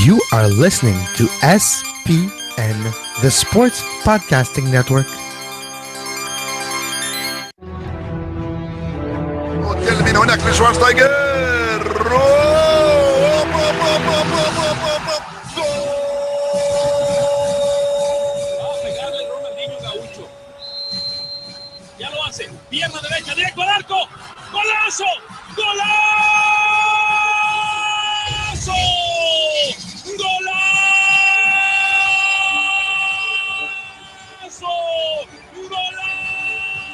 You are listening to SPN, the Sports Podcasting Network. من هناك لشوارزنيجر Ya lo hace, pierna derecha, directo al arco, golazo, golazo, golazo.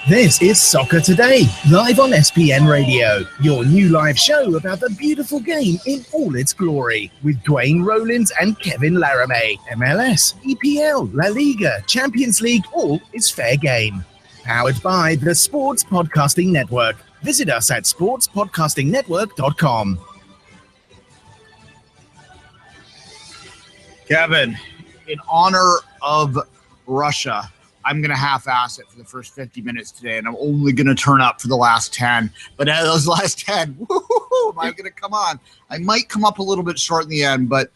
This is Soccer Today, live on SPN Radio, your new live show about the beautiful game in all its glory, with Duane, Rollins and Kevin Laramee. MLS, EPL, La Liga, Champions League, all is fair game. Powered by the Sports Podcasting Network. Visit us at sportspodcastingnetwork.com. Kevin, in honor of Russia, I'm going to half-ass it for the first 50 minutes today, and I'm only going to turn up for the last 10. But out of those last 10, woo-hoo-hoo, am I going to come on? I might come up a little bit short in the end, but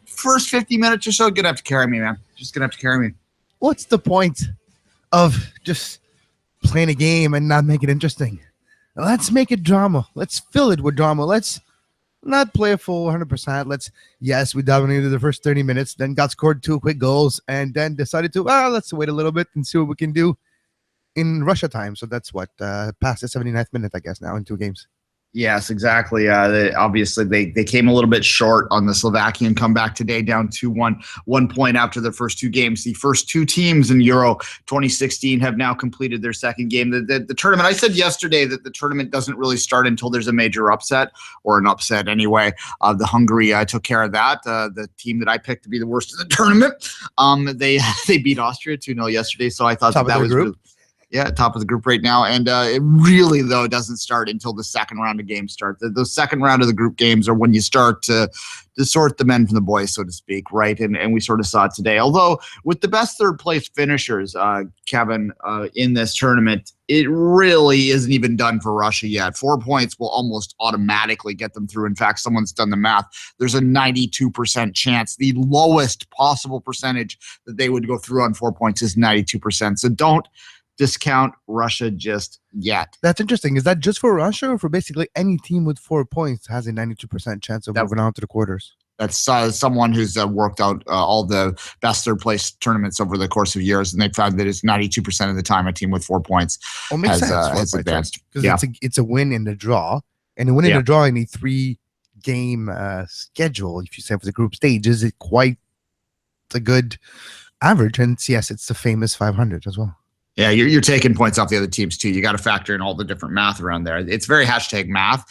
first 50 minutes or so, going to have to carry me, man. Just going to have to carry me. What's the point of just playing a game and not make it interesting? Let's make it drama. Let's fill it with drama. Let's not play a full 100%. Yes, we dominated the first 30 minutes, then got scored 2 quick goals, and then decided to, let's wait a little bit and see what we can do in Russia time. So that's what, past the 79th minute, I guess, now in 2 games. Yes, exactly. Obviously, they came a little bit short on the Slovakian comeback today, down 2-1, 1 point after the first 2 games. The first 2 teams in Euro 2016 have now completed their second game. The tournament, I said yesterday that the tournament doesn't really start until there's a major upset, or an upset anyway. The Hungary took care of that. The team that I picked to be the worst of the tournament, they beat Austria 2-0 yesterday, so I thought that was really... Yeah, top of the group right now. And it really, though, doesn't start until the second round of games start. The second round of the group games are when you start to sort the men from the boys, so to speak, right? And we sort of saw it today. Although, with the best third-place finishers, Kevin, in this tournament, it really isn't even done for Russia yet. 4 points will almost automatically get them through. In fact, someone's done the math. There's a 92% chance. The lowest possible percentage that they would go through on 4 points is 92%. So don't discount Russia just yet. That's interesting. Is that just for Russia, or for basically any team with 4 points has a 92% chance of moving on to the quarters? That's someone who's worked out all the best third place tournaments over the course of years, and they found that it's 92% of the time a team with 4 points has advanced. Because it's a win in the draw, and a win in the draw in a 3-game schedule, if you say for the group stage, is it quite a good average? And yes, it's the famous 500 as well. Yeah, you're taking points off the other teams too. You got to factor in all the different math around there. It's very #math,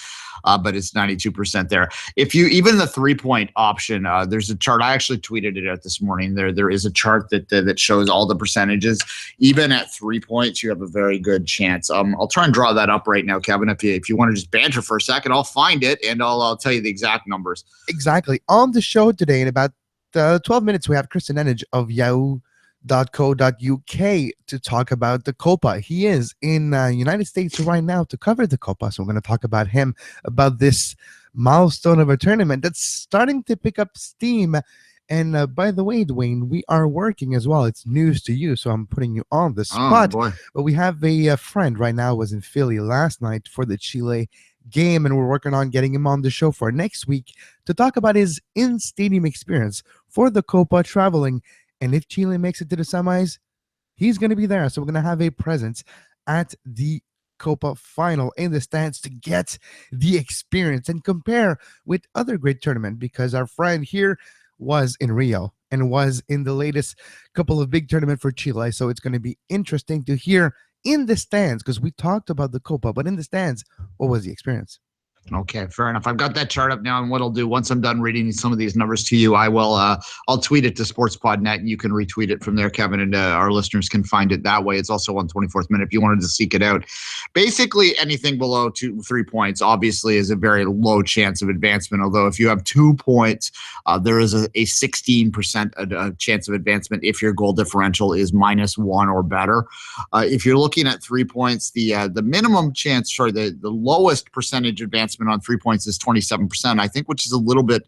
but it's 92% there. If you even the 3-point option, there's a chart. I actually tweeted it out this morning. There is a chart that shows all the percentages. Even at 3 points, you have a very good chance. I'll try and draw that up right now, Kevin. If you want to just banter for a second, I'll find it and I'll tell you the exact numbers. Exactly. On the show today, in about 12 minutes, we have Kristen Enage of Yahoo.co.uk to talk about the Copa. He is in United States right now to cover the Copa, so we're going to talk about him, about this milestone of a tournament that's starting to pick up steam. And by the way, Duane, we are working as well. It's news to you, so I'm putting you on the spot. Boy. But we have a friend right now, was in Philly last night for the Chile game, and we're working on getting him on the show for next week to talk about his in-stadium experience for the Copa, traveling. And if Chile makes it to the semis, he's going to be there. So we're going to have a presence at the Copa final in the stands to get the experience and compare with other great tournament, because our friend here was in Rio and was in the latest couple of big tournament for Chile. So it's going to be interesting to hear in the stands, because we talked about the Copa, but in the stands, what was the experience? Okay, fair enough. I've got that chart up now, and what I'll do once I'm done reading some of these numbers to you, I'll tweet it to SportsPodNet, and you can retweet it from there, Kevin, and our listeners can find it that way. It's also on 24th Minute if you wanted to seek it out. Basically, anything below 3 points obviously is a very low chance of advancement, although if you have 2 points, there is a 16% chance of advancement if your goal differential is -1 or better. If you're looking at 3 points, the minimum chance, the lowest percentage advancement on 3 points is 27%, I think, which is a little bit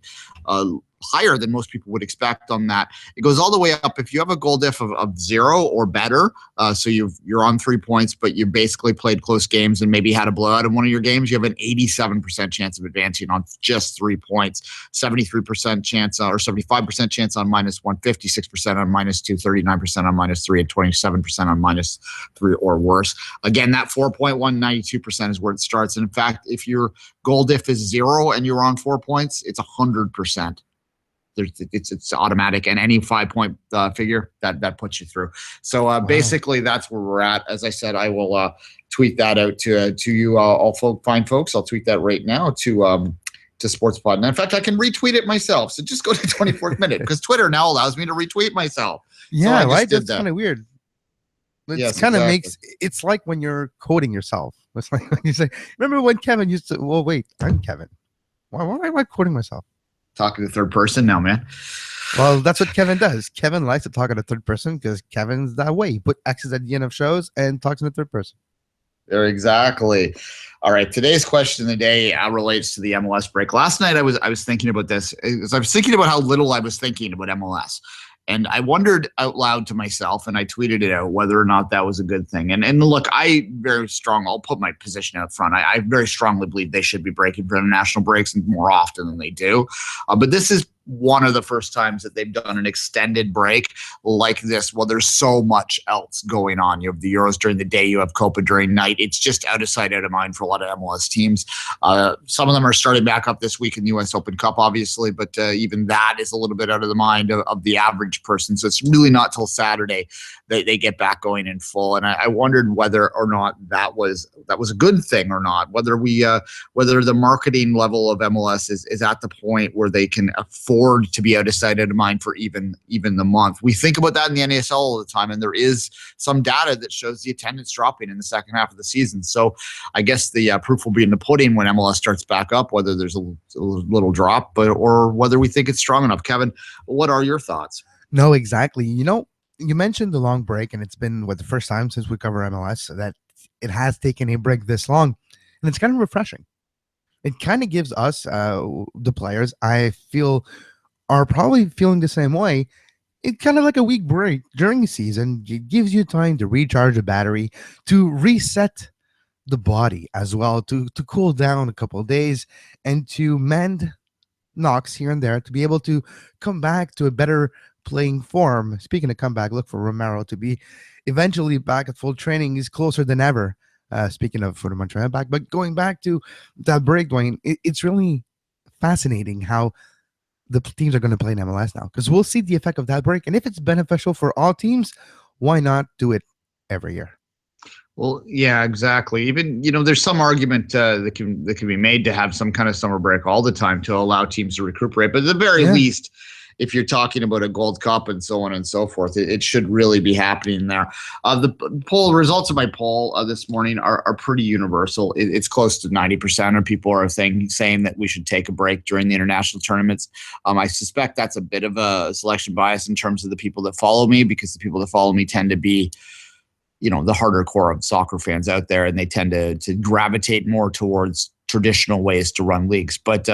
higher than most people would expect on that. It goes all the way up. If you have a goal diff of 0 or better, so you're on 3 points, but you basically played close games and maybe had a blowout in one of your games, you have an 87% chance of advancing on just 3 points, 73% chance or 75% chance on -1, 56% on -2, 39% on -3, and 27% on -3 or worse. Again, that 4.1, 92% is where it starts. And in fact, if your goal diff is 0 and you're on 4 points, it's 100%. It's automatic, and any 5-point figure that puts you through. So basically, that's where we're at. As I said, I will tweet that out to you, all fine folks. I'll tweet that right now to SportsPod. And in fact, I can retweet it myself. So just go to 24th Minute, because Twitter now allows me to retweet myself. Yeah, so right. That's kind of weird. It kind of makes it's like when you're quoting yourself. It's like when you say, "Remember when Kevin used to?" Well, wait, I'm Kevin. Why am I quoting myself? Talking to third person now, man. Well, that's what Kevin does. Kevin likes to talk in the third person because Kevin's that way. He put X's at the end of shows and talks in the third person. There, exactly. All right. Today's question of the day relates to the MLS break. Last night I was thinking about this. I was thinking about how little I was thinking about MLS. And I wondered out loud to myself, and I tweeted it out, whether or not that was a good thing. And look, I'll put my position out front. I very strongly believe they should be breaking for international breaks more often than they do. But this is one of the first times that they've done an extended break like this. Well, there's so much else going on. You have the Euros during the day, you have Copa during night. It's just out of sight, out of mind for a lot of MLS teams. Some of them are starting back up this week in the U.S. Open Cup, obviously, but even that is a little bit out of the mind of the average person. So it's really not till Saturday they get back going in full. And I wondered whether or not that was a good thing or not, whether the marketing level of MLS is at the point where they can afford to be out of sight, out of mind for even the month. We think about that in the NASL all the time, and there is some data that shows the attendance dropping in the second half of the season. So I guess the proof will be in the pudding when MLS starts back up, whether there's a little drop, or whether we think it's strong enough. Kevin, what are your thoughts? No, exactly. You mentioned the long break, and it's been the first time since we cover MLS that it has taken a break this long, and it's kind of refreshing. It kind of gives us, the players, I feel, are probably feeling the same way. It's kind of like a week break during the season. It gives you time to recharge the battery, to reset the body as well, to cool down a couple of days, and to mend knocks here and there, to be able to come back to a better playing form. Speaking of comeback, look for Romero to be eventually back at full training. He's closer than ever. Speaking of for the Montreal back, but going back to that break, Duane, it's really fascinating how the teams are going to play in MLS now, because we'll see the effect of that break. And if it's beneficial for all teams, why not do it every year? Well, yeah, exactly. Even, there's some argument that can be made to have some kind of summer break all the time to allow teams to recuperate. But at the very least, if you're talking about a Gold Cup and so on and so forth, it should really be happening there. The poll results of my poll this morning are pretty universal. It's close to 90% of people are saying that we should take a break during the international tournaments. I suspect that's a bit of a selection bias in terms of the people that follow me, because the people that follow me tend to be, the harder core of soccer fans out there, and they tend to gravitate more towards traditional ways to run leagues. But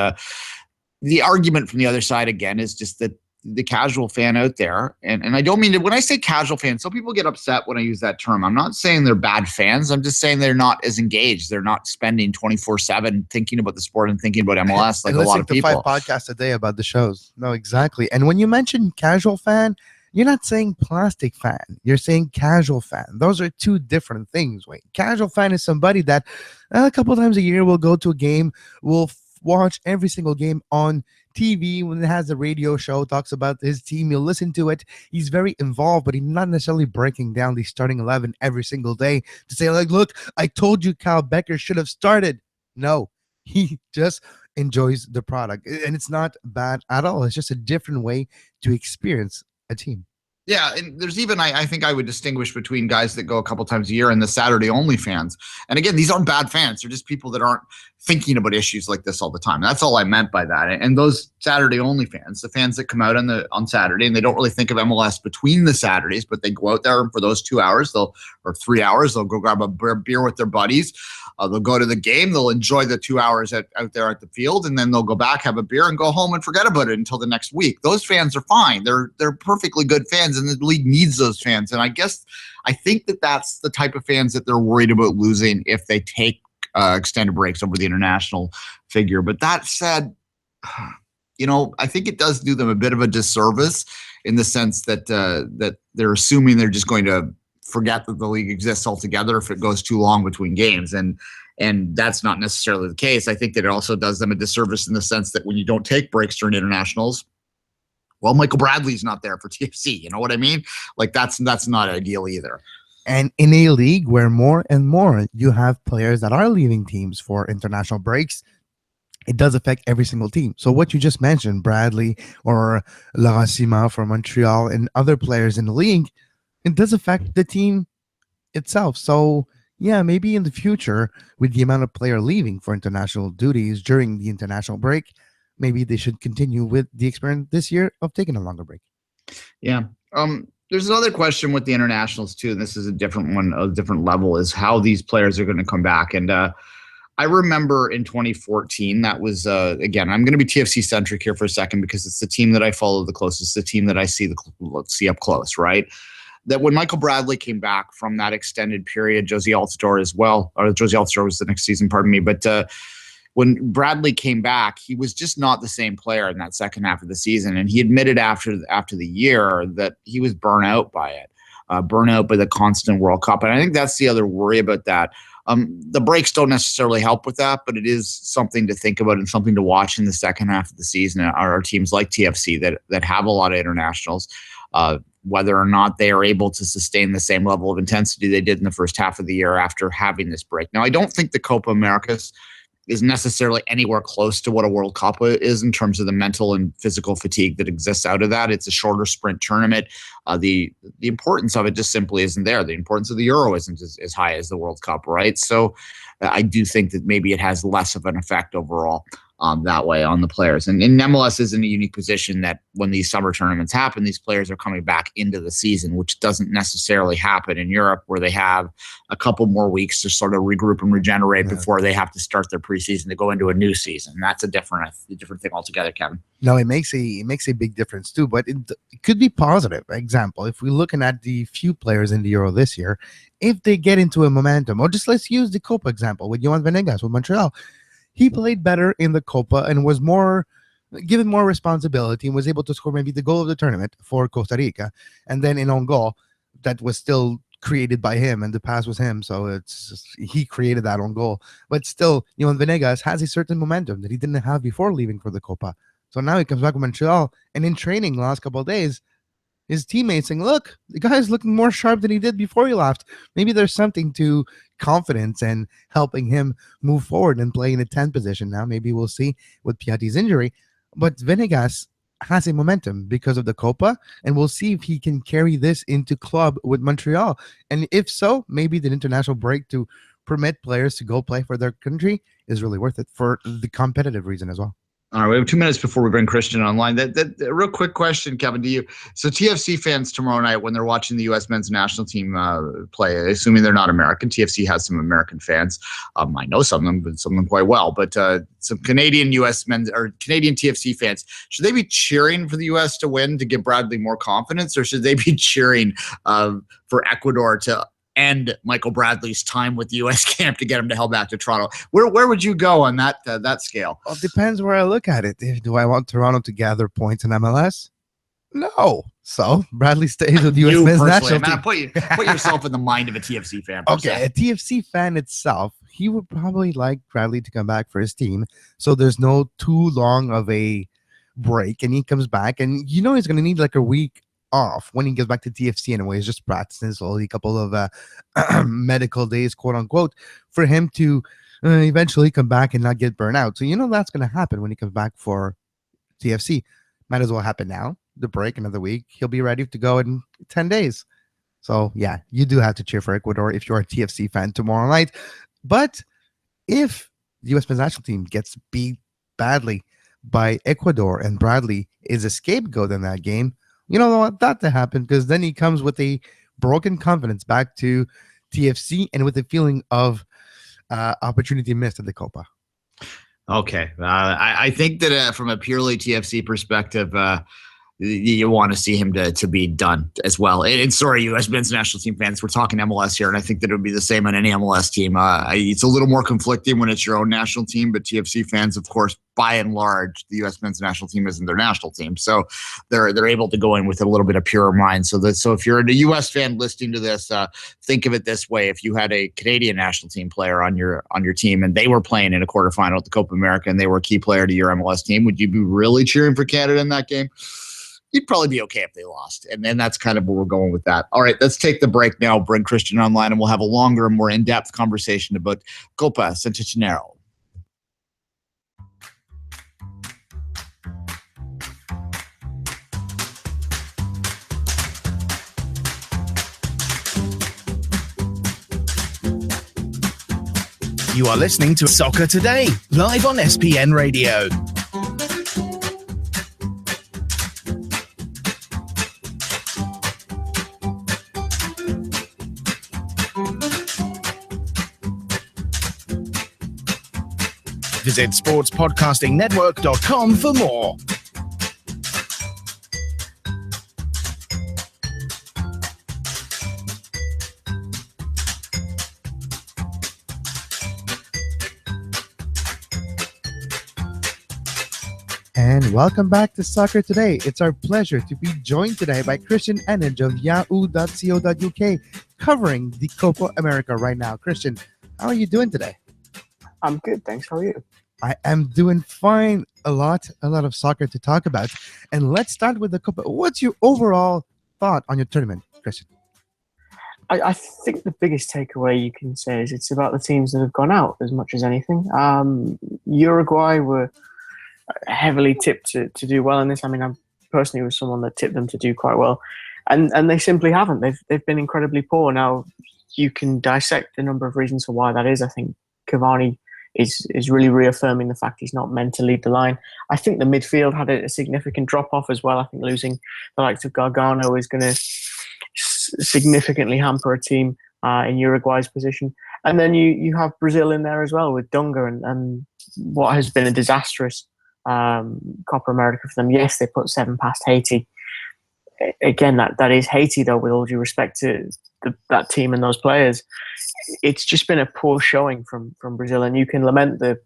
the argument from the other side, again, is just that the casual fan out there, and I don't mean to, when I say casual fan, some people get upset when I use that term. I'm not saying they're bad fans. I'm just saying they're not as engaged. They're not spending 24/7 thinking about the sport and thinking about MLS like a lot of people. 5 podcasts a day about the shows. No, exactly. And when you mention casual fan, you're not saying plastic fan. You're saying casual fan. Those are two different things. Wait, casual fan is somebody that a couple times a year will go to a game, will watch every single game on TV when it has a radio show, talks about his team. You'll listen to it. He's very involved, but he's not necessarily breaking down the starting 11 every single day to say, like, look, I told you Kyle Becker should have started. No, he just enjoys the product. And it's not bad at all. It's just a different way to experience a team. Yeah, and there's even, I think I would distinguish between guys that go a couple times a year and the Saturday-only fans. And again, these aren't bad fans. They're just people that aren't thinking about issues like this all the time. That's all I meant by that. And those Saturday-only fans, the fans that come out on Saturday, and they don't really think of MLS between the Saturdays, but they go out there for those 2 hours, or 3 hours, they'll go grab a beer with their buddies. They'll go to the game. They'll enjoy the 2 hours out there at the field, and then they'll go back, have a beer, and go home and forget about it until the next week. Those fans are fine. They're perfectly good fans, and the league needs those fans. And I think that's the type of fans that they're worried about losing if they take extended breaks over the international figure. But that said, I think it does do them a bit of a disservice in the sense that that they're assuming they're just going to forget that the league exists altogether if it goes too long between games. And that's not necessarily the case. I think that it also does them a disservice in the sense that when you don't take breaks during internationals, well, Michael Bradley's not there for TFC. You know what I mean? Like that's not ideal either. And in a league where more and more you have players that are leaving teams for international breaks, it does affect every single team. So what you just mentioned, Bradley or Laramee from Montreal and other players in the league, it does affect the team itself. So yeah, maybe in the future, with the amount of player leaving for international duties during the international break, maybe they should continue with the experiment this year of taking a longer break. Yeah. There's another question with the internationals too, and this is a different one, a different level, is how these players are going to come back. And I remember in 2014, that was, again, I'm going to be TFC centric here for a second because it's the team that I follow the closest, the team that I see up close, right? That when Michael Bradley came back from that extended period, Josie Altidore as well, or Josie Altidore was the next season, pardon me, but when Bradley came back, he was just not the same player in that second half of the season. And he admitted after the year that he was burnt out by it, burnt out by the constant World Cup. And I think that's the other worry about that. The breaks don't necessarily help with that, but it is something to think about and something to watch in the second half of the season. Are teams like TFC that have a lot of internationals, whether or not they are able to sustain the same level of intensity they did in the first half of the year after having this break. Now, I don't think the Copa Americas is necessarily anywhere close to what a World Cup is in terms of the mental and physical fatigue that exists out of that. It's a shorter sprint tournament. The importance of it just simply isn't there. The importance of the Euro isn't as high as the World Cup, right? So I do think that maybe it has less of an effect overall that way on the players. And MLS is in a unique position that when these summer tournaments happen, these players are coming back into the season, which doesn't necessarily happen in Europe, where they have a couple more weeks to sort of regroup and regenerate before they have to start their preseason to go into a new season. That's a different thing altogether, Kevin. No, it makes a big difference too, but it could be positive. Example, if we're looking at the few players in the Euro this year, if they get into a momentum, or just let's use the Copa example with Johan Venegas with Montreal. He played better in the Copa and was given more responsibility and was able to score maybe the goal of the tournament for Costa Rica. And then in own goal, that was still created by him and the pass was him. So he created that own goal. But still, Johan Venegas has a certain momentum that he didn't have before leaving for the Copa. So now he comes back to Montreal, and in training the last couple of days, his teammates saying, look, the guy's looking more sharp than he did before he left. Maybe there's something to confidence and helping him move forward and play in a 10 position now. Maybe we'll see with Piatti's injury. But Venegas has a momentum because of the Copa, and we'll see if he can carry this into club with Montreal. And if so, maybe the international break to permit players to go play for their country is really worth it for the competitive reason as well. All right, we have 2 minutes before we bring Christian online. That real quick question, Kevin, to you. So TFC fans tomorrow night, when they're watching the U.S. men's national team play, assuming they're not American, TFC has some American fans. I know some of them, but some of them quite well. But some Canadian U.S. men's or Canadian TFC fans, should they be cheering for the U.S. to win to give Bradley more confidence, or should they be cheering for Ecuador to end Michael Bradley's time with the U.S. camp to get him to hell back to Toronto? Where would you go on that scale? Well, it depends where I look at it. Do I want Toronto to gather points in MLS? No. So Bradley stays with the U.S. men's national team. Put yourself in the mind of a TFC fan. Okay, a TFC fan itself, he would probably like Bradley to come back for his team, so there's no too long of a break, and he comes back, and he's going to need like a week off when he gets back to TFC anyway. He's just practicing slowly, a couple of medical days, quote unquote, for him to eventually come back and not get burned out. So that's going to happen when he comes back for TFC. Might as well happen now. The break, another week, he'll be ready to go in 10 days. So yeah, you do have to cheer for Ecuador if you're a TFC fan tomorrow night. But if the U.S. men's national team gets beat badly by Ecuador and Bradley is a scapegoat in that game, you don't want that to happen, because then he comes with a broken confidence back to TFC and with a feeling of opportunity missed at the Copa. Okay. I think that from a purely TFC perspective, you want to see him to be done as well. And sorry, U.S. men's national team fans, we're talking MLS here, and I think that it would be the same on any MLS team. It's a little more conflicting when it's your own national team, but TFC fans, of course, by and large, the U.S. men's national team isn't their national team, so they're able to go in with a little bit of purer mind. So if you're a U.S. fan listening to this, think of it this way: if you had a Canadian national team player on your team and they were playing in a quarterfinal at the Copa America and they were a key player to your MLS team, would you be really cheering for Canada in that game? You'd probably be okay if they lost. And then that's kind of where we're going with that. All right, let's take the break now, bring Christian online, and we'll have a longer and more in-depth conversation about Copa Centenario. You are listening to Soccer Today, live on SPN Radio. Visit sportspodcastingnetwork.com for more. And welcome back to Soccer Today. It's our pleasure to be joined today by Christian Enage of yahoo.co.uk, covering the Copa America right now. Christian, how are you doing today? I'm good, thanks. How are you? I am doing fine. A lot of soccer to talk about. And let's start with the Copa. What's your overall thought on your tournament, Christian? I think the biggest takeaway you can say is it's about the teams that have gone out as much as anything. Uruguay were heavily tipped to do well in this. I mean, I personally was someone that tipped them to do quite well. And they simply haven't. They've been incredibly poor. Now, you can dissect a number of reasons for why that is. I think Cavani is really reaffirming the fact he's not meant to lead the line. I think the midfield had a significant drop-off as well. I think losing the likes of Gargano is going to significantly hamper a team in Uruguay's position. And then you have Brazil in there as well with Dunga and what has been a disastrous Copa America for them. Yes, they put 7 past Haiti. Again, that is Haiti, though, with all due respect to that team and those players. It's just been a poor showing from Brazil, and you can lament the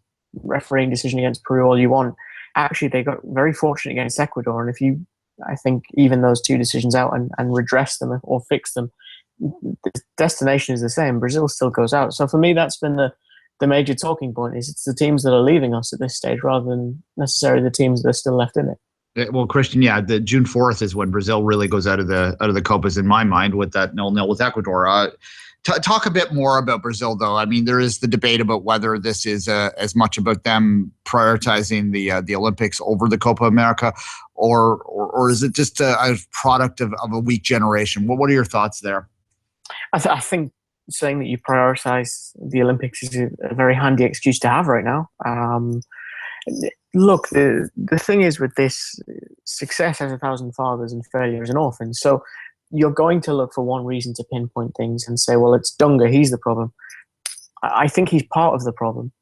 refereeing decision against Peru all you want. Actually, they got very fortunate against Ecuador, and if you, I think, even those 2 decisions out and redress them or fix them, the destination is the same. Brazil still goes out. So for me, that's been the major talking point, is it's the teams that are leaving us at this stage rather than necessarily the teams that are still left in it. Well, Christian, the June 4th is when Brazil really goes out of the Copas in my mind with that 0-0 with Ecuador. Talk a bit more about Brazil, though. I mean, there is the debate about whether this is as much about them prioritizing the Olympics over the Copa America, or is it just a product of a weak generation? What are your thoughts there? I think saying that you prioritize the Olympics is a very handy excuse to have right now. Look, the thing is with this, success has 1,000 fathers and failure is an orphan. So you're going to look for one reason to pinpoint things and say, well, it's Dunga, he's the problem. I think he's part of the problem.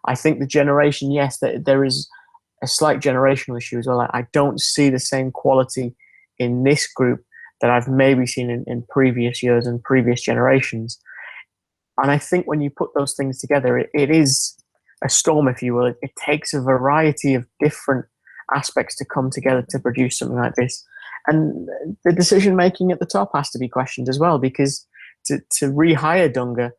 I think the generation, yes, there is a slight generational issue as well. I don't see the same quality in this group that I've maybe seen in previous years and previous generations. And I think when you put those things together, it is a storm, if you will. It takes a variety of different aspects to come together to produce something like this. And the decision-making at the top has to be questioned as well, because to rehire Dunga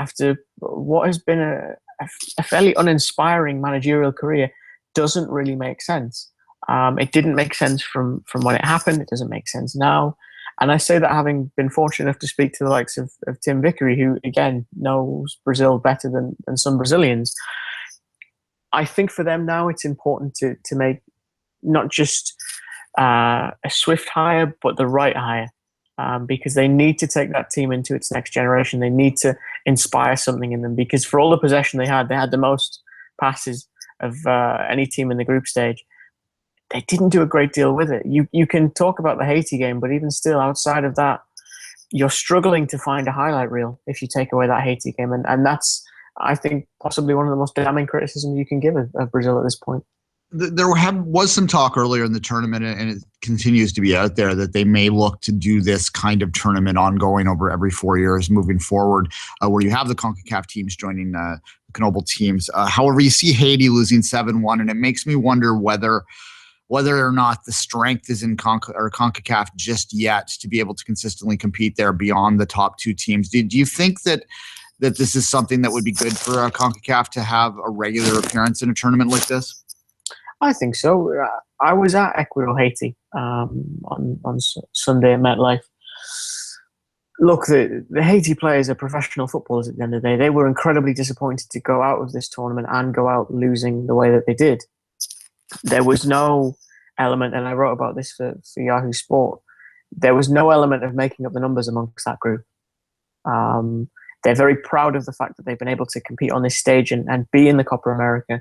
after what has been a fairly uninspiring managerial career doesn't really make sense. It didn't make sense from when it happened. It doesn't make sense now. And I say that having been fortunate enough to speak to the likes of Tim Vickery, who, again, knows Brazil better than some Brazilians. I think for them now it's important to make not just a swift hire, but the right hire, because they need to take that team into its next generation. They need to inspire something in them, because for all the possession they had the most passes of any team in the group stage. They didn't do a great deal with it. You can talk about the Haiti game, but even still, outside of that, you're struggling to find a highlight reel if you take away that Haiti game. And that's I think, possibly one of the most damning criticisms you can give of Brazil at this point. There was some talk earlier in the tournament, and it continues to be out there, that they may look to do this kind of tournament ongoing over every 4 years moving forward, where you have the CONCACAF teams joining the CONMEBOL teams. However, you see Haiti losing 7-1, and it makes me wonder whether or not the strength is in CONCACAF just yet to be able to consistently compete there beyond the top two teams. Do you think that this is something that would be good for CONCACAF to have a regular appearance in a tournament like this? I think so. I was at Ecuador-Haiti on Sunday at MetLife. Look, the Haiti players are professional footballers at the end of the day. They were incredibly disappointed to go out of this tournament and go out losing the way that they did. There was no element, and I wrote about this for Yahoo Sport, there was no element of making up the numbers amongst that group. They're very proud of the fact that they've been able to compete on this stage and be in the Copa America.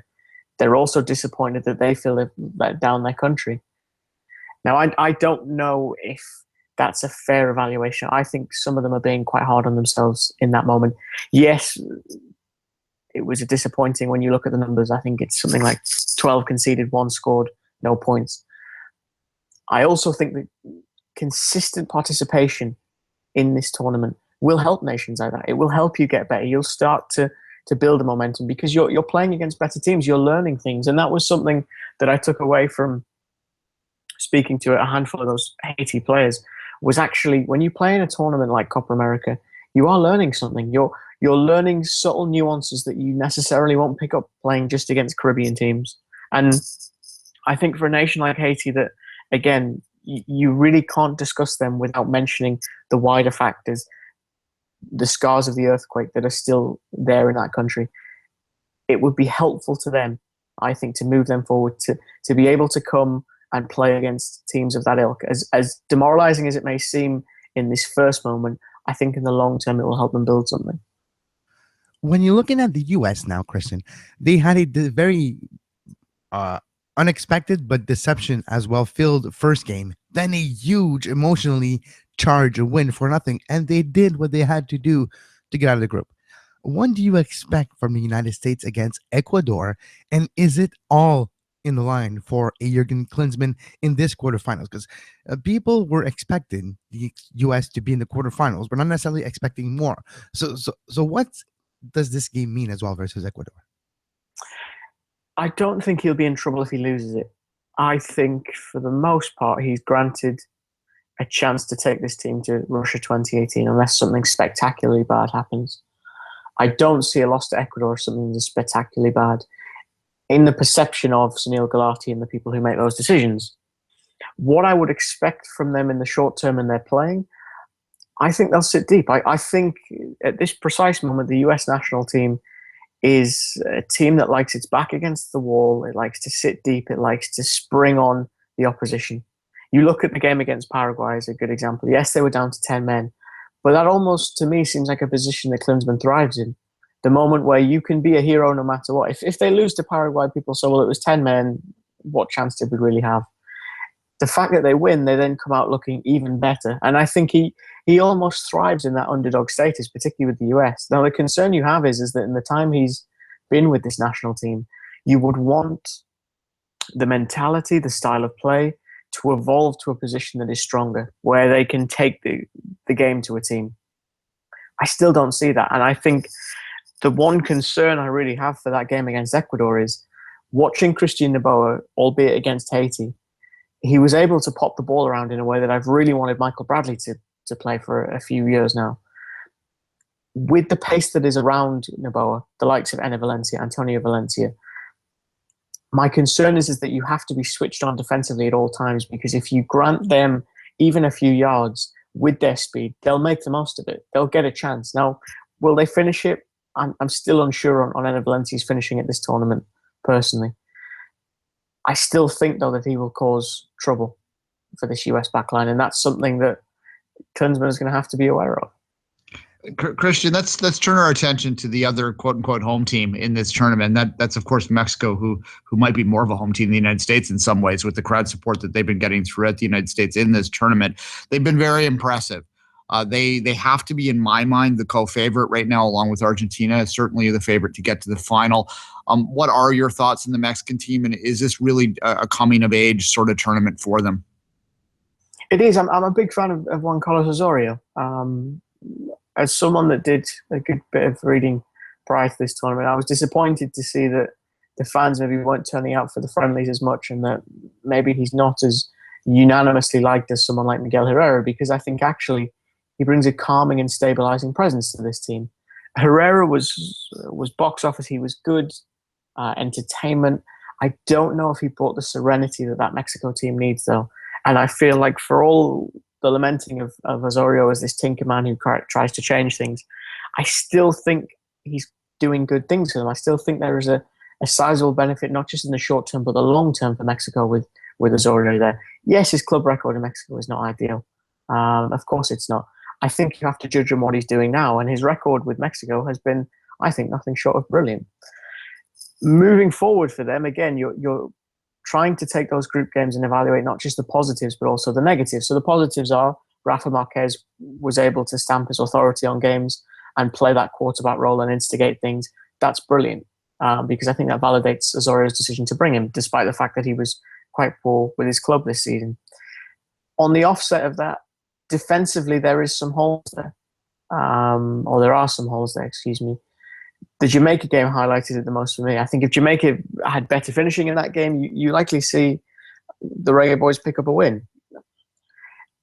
They're also disappointed that they feel they've let down their country. Now, I don't know if that's a fair evaluation. I think some of them are being quite hard on themselves in that moment. Yes, it was disappointing when you look at the numbers. I think it's something like 12 conceded, 1 scored, no points. I also think that consistent participation in this tournament will help nations like that. It will help you get better. You'll start to build a momentum because you're playing against better teams. You're learning things. And that was something that I took away from speaking to a handful of those Haiti players, was actually when you play in a tournament like Copa America, you are learning something. You're learning subtle nuances that you necessarily won't pick up playing just against Caribbean teams. And I think for a nation like Haiti that, again, you really can't discuss them without mentioning the wider factors, the scars of the earthquake that are still there in that country. It would be helpful to them, I think, to move them forward, to be able to come and play against teams of that ilk. As demoralizing as it may seem in this first moment, I think in the long term it will help them build something. When you're looking at the U.S. now, Christian, they had a very unexpected but deception as well filled first game, then a huge emotionally charged win for nothing, and they did what they had to do to get out of the group. What do you expect from the United States against Ecuador, and is it all in the line for a Jurgen Klinsmann in this quarterfinals? Because people were expecting the U.S. to be in the quarterfinals, but not necessarily expecting more. So what does this game mean as well versus Ecuador? I don't think he'll be in trouble if he loses it. I think for the most part he's granted a chance to take this team to Russia 2018 unless something spectacularly bad happens. I don't see a loss to Ecuador as something that's spectacularly bad in the perception of Sunil Gulati and the people who make those decisions. What I would expect from them in the short term in their playing, I think they'll sit deep. I think at this precise moment, the US national team is a team that likes its back against the wall. It likes to sit deep. It likes to spring on the opposition. You look at the game against Paraguay as a good example. Yes, they were down to 10 men, but that almost, to me, seems like a position that Klinsmann thrives in. The moment where you can be a hero no matter what. If they lose to Paraguay, people say, well, it was 10 men. What chance did we really have? The fact that they win, they then come out looking even better. And I think he almost thrives in that underdog status, particularly with the US. Now, the concern you have is that in the time he's been with this national team, you would want the mentality, the style of play to evolve to a position that is stronger, where they can take the game to a team. I still don't see that. And I think the one concern I really have for that game against Ecuador is watching Christian Noboa, albeit against Haiti, he was able to pop the ball around in a way that I've really wanted Michael Bradley to play for a few years now. With the pace that is around Noboa, the likes of Antonio Valencia, my concern is that you have to be switched on defensively at all times, because if you grant them even a few yards with their speed, they'll make the most of it. They'll get a chance. Now, will they finish it? I'm still unsure on Enner Valencia's finishing at this tournament, personally. I still think, though, that he will cause trouble for this US backline, and that's something that Klinsmann is going to have to be aware of. Christian, let's turn our attention to the other quote unquote home team in this tournament. That's of course Mexico, who might be more of a home team than the United States in some ways, with the crowd support that they've been getting throughout the United States in this tournament. They've been very impressive. They have to be, in my mind, the co-favorite right now, along with Argentina. Certainly the favorite to get to the final. What are your thoughts on the Mexican team, and is this really a coming-of-age sort of tournament for them? It is. I'm a big fan of Juan Carlos Osorio. As someone that did a good bit of reading prior to this tournament, I was disappointed to see that the fans maybe weren't turning out for the friendlies as much, and that maybe he's not as unanimously liked as someone like Miguel Herrera, because I think actually he brings a calming and stabilizing presence to this team. Herrera was box office. He was good, entertainment. I don't know if he brought the serenity that Mexico team needs, though. And I feel like for all the lamenting of Osorio as this tinker man who tries to change things, I still think he's doing good things for them. I still think there is a sizable benefit, not just in the short term, but the long term for Mexico with Osorio there. Yes, his club record in Mexico is not ideal. Of course it's not. I think you have to judge him what he's doing now, and his record with Mexico has been, I think, nothing short of brilliant. Moving forward for them, again, you're trying to take those group games and evaluate not just the positives, but also the negatives. So the positives are Rafa Marquez was able to stamp his authority on games and play that quarterback role and instigate things. That's brilliant, because I think that validates Osorio's decision to bring him, despite the fact that he was quite poor with his club this season. On the offset of that, defensively, there is some holes there. Or there are some holes there, excuse me. The Jamaica game highlighted it the most for me. I think if Jamaica had better finishing in that game, you likely see the Reggae Boys pick up a win.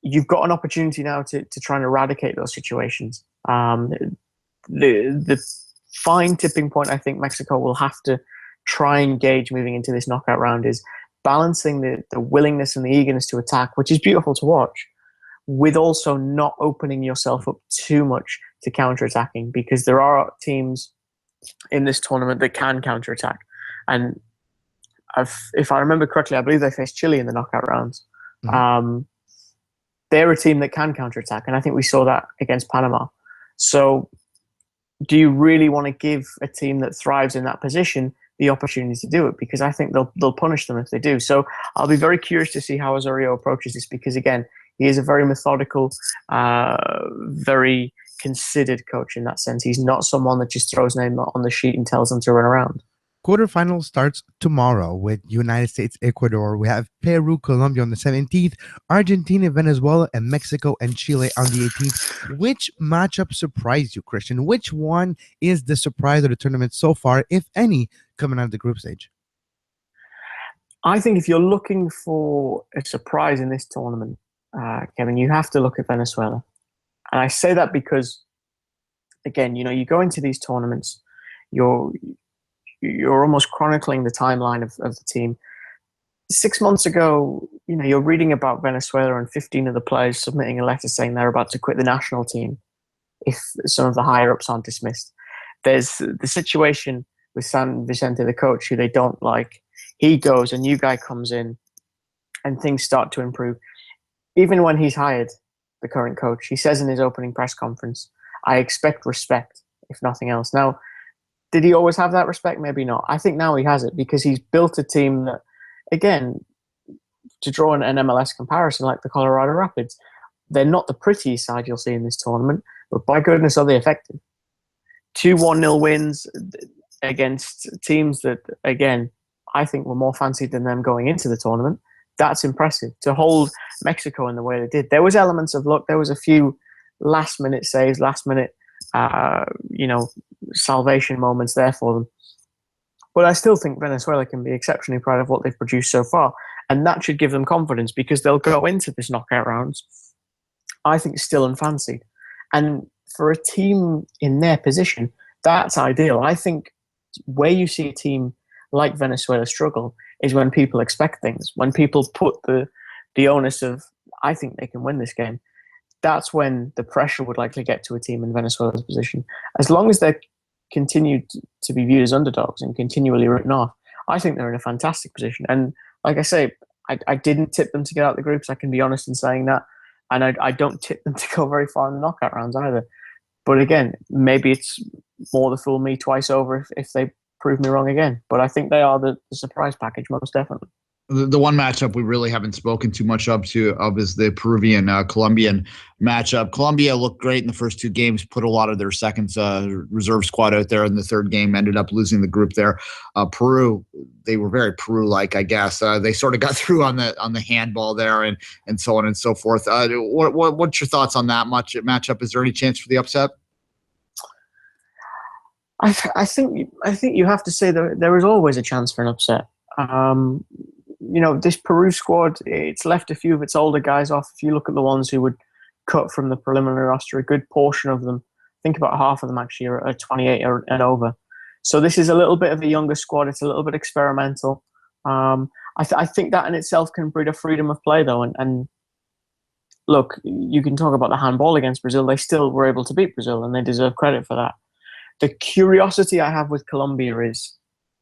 You've got an opportunity now to try and eradicate those situations. The fine tipping point I think Mexico will have to try and gauge moving into this knockout round is balancing the willingness and the eagerness to attack, which is beautiful to watch, with also not opening yourself up too much to counter-attacking, because there are teams in this tournament that can counter-attack. And if I remember correctly, I believe they faced Chile in the knockout rounds. Mm-hmm. They're a team that can counter-attack, and I think we saw that against Panama. So do you really want to give a team that thrives in that position the opportunity to do it? Because I think they'll punish them if they do. So I'll be very curious to see how Osorio approaches this, because, again, he is a very methodical, very considered coach in that sense. He's not someone that just throws name on the sheet and tells them to run around. Quarterfinal starts tomorrow with United States, Ecuador. We have Peru, Colombia on the 17th, Argentina, Venezuela, and Mexico and Chile on the 18th. Which matchup surprised you, Christian? Which one is the surprise of the tournament so far, if any, coming out of the group stage? I think if you're looking for a surprise in this tournament, Kevin, you have to look at Venezuela. And I say that because, again, you go into these tournaments, you're almost chronicling the timeline of the team. 6 months ago, you're reading about Venezuela and 15 of the players submitting a letter saying they're about to quit the national team if some of the higher-ups aren't dismissed. There's the situation with San Vicente, the coach, who they don't like. He goes, a new guy comes in, and things start to improve. Even when he's hired, the current coach, he says in his opening press conference, I expect respect, if nothing else. Now, did he always have that respect? Maybe not. I think now he has it, because he's built a team that, again, to draw an MLS comparison, like the Colorado Rapids, they're not the prettiest side you'll see in this tournament, but by goodness are they effective. 2 1-0 wins against teams that, again, I think were more fancied than them going into the tournament. That's impressive. To hold Mexico in the way they did. There was elements of luck. There was a few last-minute saves, last-minute, salvation moments there for them. But I still think Venezuela can be exceptionally proud of what they've produced so far. And that should give them confidence, because they'll go into this knockout rounds, I think, still unfancied. And for a team in their position, that's ideal. I think where you see a team like Venezuela struggle is when people expect things, when people put the onus of, I think they can win this game. That's when the pressure would likely get to a team in Venezuela's position. As long as they continue to be viewed as underdogs and continually written off, I think they're in a fantastic position. And like I say, I didn't tip them to get out the groups. I can be honest in saying that. And I don't tip them to go very far in the knockout rounds either. But again, maybe it's more the fool me twice over if they prove me wrong again. But I think they are the surprise package, most definitely. The one matchup we really haven't spoken too much of is the Peruvian Colombian matchup. Colombia looked great in the first two games, put a lot of their seconds reserve squad out there in the third game, ended up losing the group there. Peru, they were very Peru-like, I guess. They sort of got through on the handball there and so on and so forth. What's your thoughts on that matchup? Is there any chance for the upset? I think you have to say there is always a chance for an upset. This Peru squad, it's left a few of its older guys off. If you look at the ones who would cut from the preliminary roster, a good portion of them, I think about half of them actually are 28 and over. So this is a little bit of a younger squad. It's a little bit experimental. I think that in itself can breed a freedom of play, though. And look, you can talk about the handball against Brazil. They still were able to beat Brazil, and they deserve credit for that. The curiosity I have with Colombia is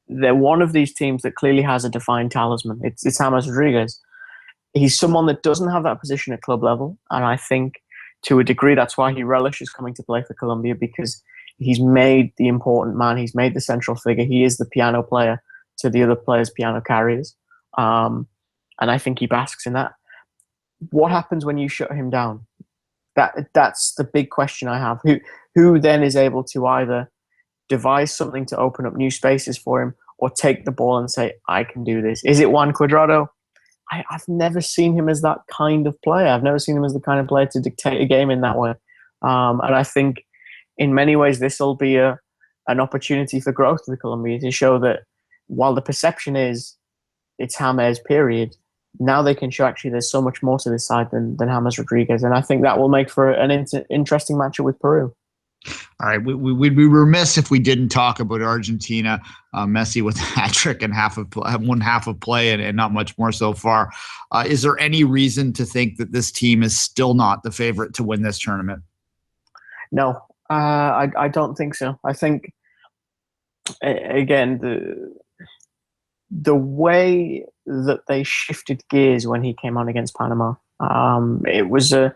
they're one of these teams that clearly has a defined talisman. It's James Rodriguez. He's someone that doesn't have that position at club level, and I think to a degree that's why he relishes coming to play for Colombia, because he's made the important man. He's made the central figure. He is the piano player to the other players' piano carriers, and I think he basks in that. What happens when you shut him down? That's the big question I have. Who then is able to either devise something to open up new spaces for him, or take the ball and say, I can do this? Is it Juan Cuadrado? I've never seen him as that kind of player. I've never seen him as the kind of player to dictate a game in that way. And I think in many ways this will be an opportunity for growth for Colombia, to show that while the perception is it's James, period, now they can show actually there's so much more to this side than James Rodriguez. And I think that will make for an interesting matchup with Peru. All right, we'd be remiss if we didn't talk about Argentina. Messi with a hat trick and one half of play and not much more so far. Is there any reason to think that this team is still not the favorite to win this tournament? No, I don't think so. I think, again, the way that they shifted gears when he came on against Panama, it was a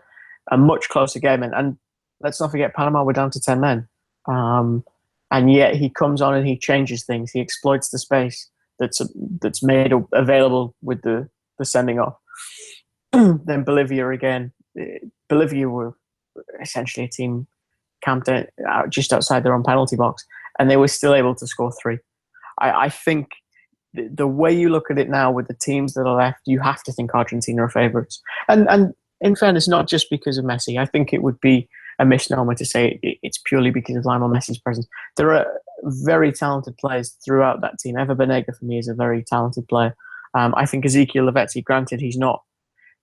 much closer game. And let's not forget, Panama were down to 10 men. And yet he comes on and he changes things. He exploits the space that's made available with the sending off. Then Bolivia again. Bolivia were essentially a team camped out just outside their own penalty box, and they were still able to score 3. I think the way you look at it now with the teams that are left, you have to think Argentina are favourites. And in fairness, not just because of Messi. I think it would be a misnomer to say it's purely because of Lionel Messi's presence. There are very talented players throughout that team. Ever Banega, for me, is a very talented player. I think Ezekiel Lavezzi, granted he's not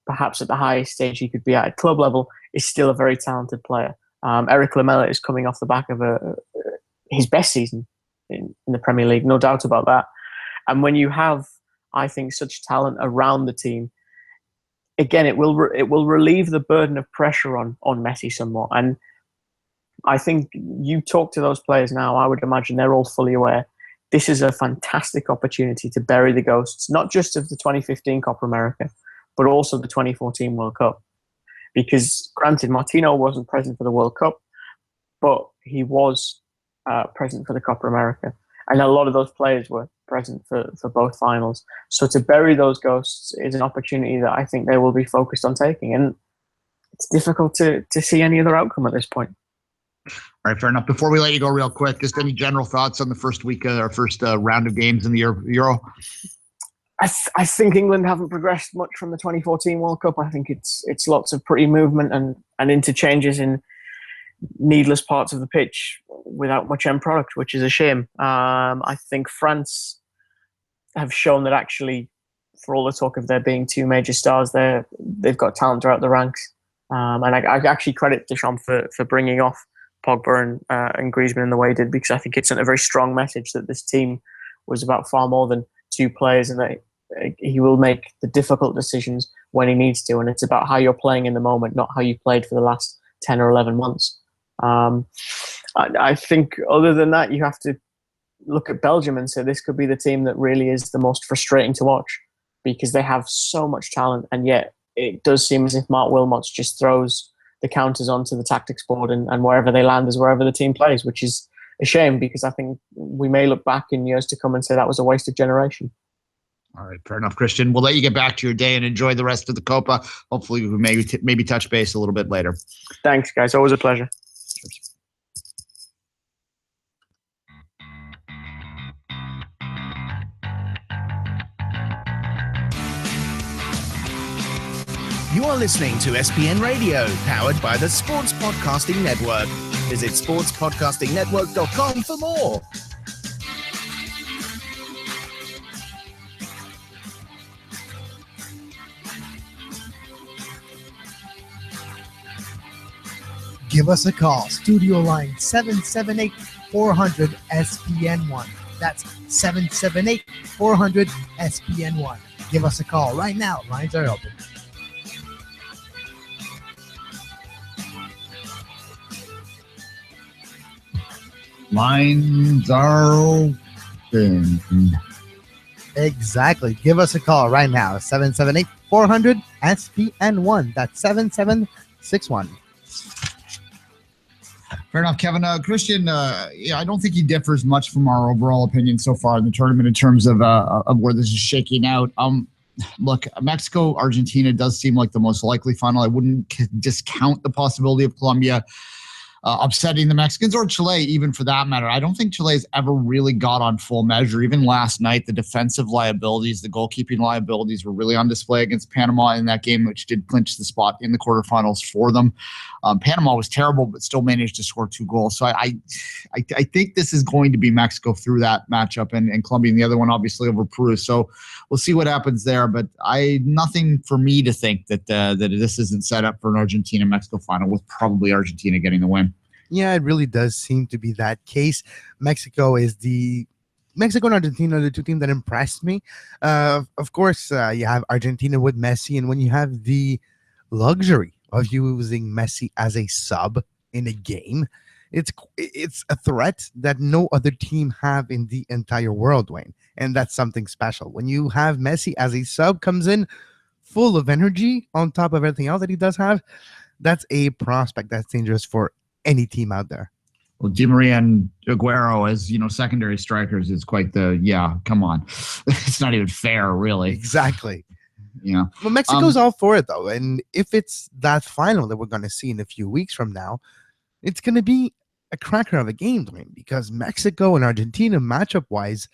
perhaps at the highest stage he could be at club level, is still a very talented player. Eric Lamela is coming off the back of his best season in the Premier League, no doubt about that. And when you have, I think, such talent around the team, again, it will relieve the burden of pressure on Messi somewhat. And I think you talk to those players now, I would imagine they're all fully aware this is a fantastic opportunity to bury the ghosts, not just of the 2015 Copa America, but also the 2014 World Cup. Because granted, Martino wasn't present for the World Cup, but he was present for the Copa America. And a lot of those players were present for both finals. So to bury those ghosts is an opportunity that I think they will be focused on taking. And it's difficult to see any other outcome at this point. All right, fair enough. Before we let you go real quick, just any general thoughts on the first week or first round of games in the Euro? I think England haven't progressed much from the 2014 World Cup. I think it's lots of pretty movement and interchanges in needless parts of the pitch without much end product, which is a shame. I think France have shown that actually, for all the talk of there being 2 major stars there, they've got talent throughout the ranks. And I actually credit Deschamps for bringing off Pogba and Griezmann in the way he did, because I think it sent a very strong message that this team was about far more than 2 players, and that he will make the difficult decisions when he needs to. And it's about how you're playing in the moment, not how you played for the last 10 or 11 months. I think other than that, you have to look at Belgium and say this could be the team that really is the most frustrating to watch, because they have so much talent, and yet it does seem as if Mark Wilmots just throws the counters onto the tactics board, and wherever they land is wherever the team plays, which is a shame, because I think we may look back in years to come and say that was a wasted generation. All right, fair enough, Christian. We'll let you get back to your day and enjoy the rest of the Copa. Hopefully, we maybe touch base a little bit later. Thanks, guys. Always a pleasure. Cheers. You are listening to SPN Radio, powered by the Sports Podcasting Network. Visit sportspodcastingnetwork.com for more. Give us a call. Studio line 778-400-SPN1. That's 778-400-SPN1. Give us a call right now. Lines are open. Lines are open. Exactly. Give us a call right now. 778-400-SPN1. That's 7761. Fair enough, Kevin. Christian, I don't think he differs much from our overall opinion so far in the tournament in terms of where this is shaking out. Look, Mexico, Argentina does seem like the most likely final. I wouldn't discount the possibility of Colombia upsetting the Mexicans, or Chile, even for that matter. I don't think Chile's ever really got on full measure. Even last night, the defensive liabilities, the goalkeeping liabilities were really on display against Panama in that game, which did clinch the spot in the quarterfinals for them. Panama was terrible, but still managed to score 2 goals. So I think this is going to be Mexico through that matchup, and Colombia in the other one, obviously, over Peru. So we'll see what happens there. But nothing for me to think that this isn't set up for an Argentina-Mexico final, with probably Argentina getting the win. Yeah, it really does seem to be that case. Mexico and Argentina are the two teams that impressed me. Of course, you have Argentina with Messi, and when you have the luxury of using Messi as a sub in a game, it's a threat that no other team have in the entire world, Duane. And that's something special. When you have Messi as a sub, comes in full of energy on top of everything else that he does have, that's a prospect that's dangerous for any team out there. Well, Di Maria and Aguero as, secondary strikers is quite come on. It's not even fair, really. Exactly. Yeah. Well, Mexico's all for it, though. And if it's that final that we're going to see in a few weeks from now, it's going to be a cracker of a game, Duane, because Mexico and Argentina, matchup-wise,